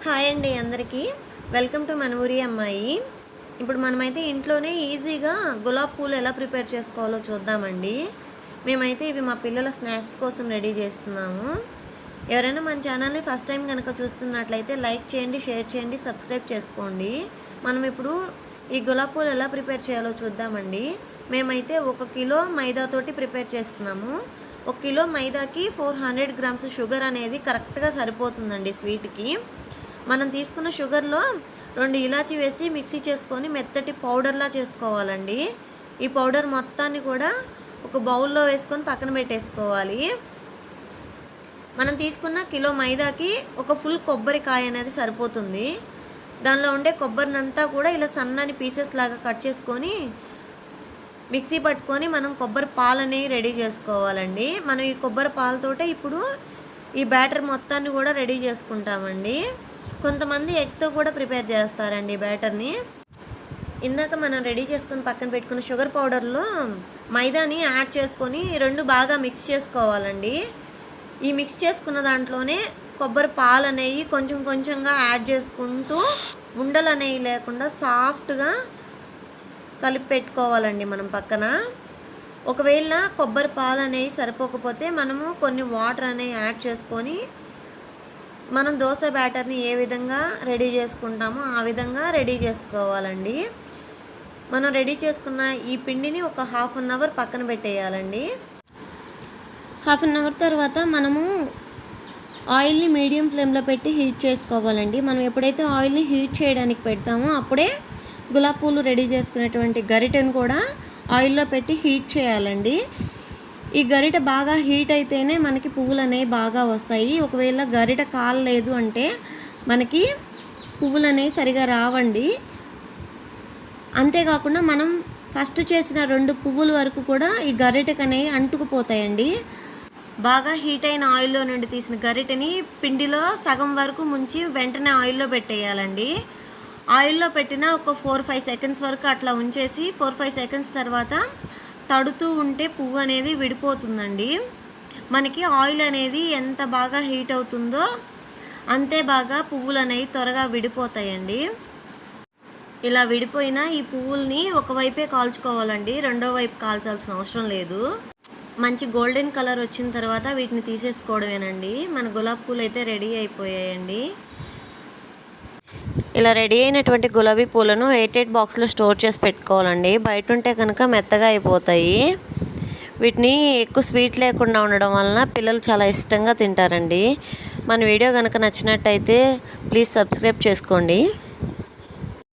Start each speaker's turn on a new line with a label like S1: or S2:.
S1: Hi అండి అందరికీ. Welcome to మన ఊరి అమ్మాయి. ఇప్పుడు మనమైతే ఇంట్లోనే ఈజీగా గులాబీ పూలు ఎలా ప్రిపేర్ చేసుకోవాలో చూద్దామండి. మేమైతే ఇవి మా పిల్లల స్నాక్స్ కోసం రెడీ చేస్తున్నాము. ఎవరైనా మన ఛానల్ని ఫస్ట్ టైం కనుక చూస్తున్నట్లయితే లైక్ చేయండి, షేర్ చేయండి, సబ్స్క్రైబ్ చేసుకోండి. మనం ఇప్పుడు ఈ గులాబీ పూలు ఎలా ప్రిపేర్ చేయాలో చూద్దామండి. మేమైతే 1 కిలో మైదాతోటి ప్రిపేర్ చేస్తున్నాము. 1 కిలో మైదాకి 400 గ్రామ్స్ షుగర్ అనేది కరెక్ట్గా సరిపోతుందండి స్వీట్కి. మనం తీసుకున్న షుగర్లో 2 ఇలాచీ వేసి మిక్సీ చేసుకొని మెత్తటి పౌడర్లా చేసుకోవాలండి. ఈ పౌడర్ మొత్తాన్ని కూడా ఒక బౌల్లో వేసుకొని పక్కన పెట్టేసుకోవాలి. మనం తీసుకున్న కిలో మైదాకి ఒక ఫుల్ కొబ్బరికాయ అనేది సరిపోతుంది. దానిలో ఉండే కొబ్బరినంతా కూడా ఇలా సన్నని పీసెస్ లాగా కట్ చేసుకొని మిక్సీ పట్టుకొని మనం కొబ్బరి పాలని రెడీ చేసుకోవాలండి. మనం ఈ కొబ్బరి పాలతోటే ఇప్పుడు ఈ బ్యాటర్ మొత్తాన్ని కూడా రెడీ చేసుకుంటామండి. కొంతమంది ఎగ్తో కూడా ప్రిపేర్ చేస్తారండి బ్యాటర్ని. ఇందాక మనం రెడీ చేసుకొని పక్కన పెట్టుకున్న షుగర్ పౌడర్లో మైదాని యాడ్ చేసుకొని 2 బాగా మిక్స్ చేసుకోవాలండి. ఈ మిక్స్ చేసుకున్న దాంట్లోనే కొబ్బరి పాలు అనేవి కొంచెం కొంచెంగా యాడ్ చేసుకుంటూ ఉండలు అనేవి లేకుండా సాఫ్ట్గా కలిపి పెట్టుకోవాలండి మనం పక్కన. ఒకవేళ కొబ్బరి పాలు అనేవి సరిపోకపోతే మనము కొన్ని వాటర్ అనేవి యాడ్ చేసుకొని మనం దోశ బ్యాటర్ని ఏ విధంగా రెడీ చేసుకుంటామో ఆ విధంగా రెడీ చేసుకోవాలండి. మనం రెడీ చేసుకున్న ఈ పిండిని ఒక ½ అన్ అవర్ పక్కన పెట్టేయాలండి. ½ అన్ అవర్ తర్వాత మనము ఆయిల్ని మీడియం ఫ్లేమ్లో పెట్టి హీట్ చేసుకోవాలండి. మనం ఎప్పుడైతే ఆయిల్ని హీట్ చేయడానికి పెడతామో అప్పుడే గులాబీ పూలు రెడీ చేసుకునేటువంటి గరిటెను కూడా ఆయిల్లో పెట్టి హీట్ చేయాలండి. ఈ గరిట బాగా హీట్ అయితేనే మనకి పువ్వులు అనేవి బాగా వస్తాయి. ఒకవేళ గరిట కాలలేదు అంటే మనకి పువ్వులు అనేవి సరిగా రావండి. అంతేకాకుండా మనం ఫస్ట్ చేసిన 2 పువ్వుల వరకు కూడా ఈ గరిటకు అనేవి అంటుకుపోతాయండి. బాగా హీట్ అయిన ఆయిల్లో నుండి తీసిన గరిటని పిండిలో సగం వరకు ముంచి వెంటనే ఆయిల్లో పెట్టేయాలండి. ఆయిల్లో పెట్టిన ఒక 4-5 సెకండ్స్ వరకు అట్లా ఉంచేసి 4-5 సెకండ్స్ తర్వాత తడుతూ ఉంటే పువ్వు అనేది విడిపోతుందండి. మనకి ఆయిల్ అనేది ఎంత బాగా హీట్ అవుతుందో అంతే బాగా పువ్వులు అనేవి త్వరగా విడిపోతాయండి. ఇలా విడిపోయిన ఈ పువ్వుల్ని ఒకవైపే కాల్చుకోవాలండి, రెండో వైపు కాల్చాల్సిన అవసరం లేదు. మంచి గోల్డెన్ కలర్ వచ్చిన తర్వాత వీటిని తీసేసుకోవడమేనండి. మన గులాబీ పూలు అయితే రెడీ అయిపోయాయండి. ఇలా రెడీ అయినటువంటి గులాబీ పూలను ఎయిర్టైట్ బాక్స్లో స్టోర్ చేసి పెట్టుకోవాలండి. బయట ఉంటే కనుక మెత్తగా అయిపోతాయి. వీటిని ఎక్కువ స్వీట్ లేకుండా ఉండడం వలన పిల్లలు చాలా ఇష్టంగా తింటారండి. మన వీడియో కనుక నచ్చినట్టయితే ప్లీజ్ సబ్స్క్రైబ్ చేసుకోండి.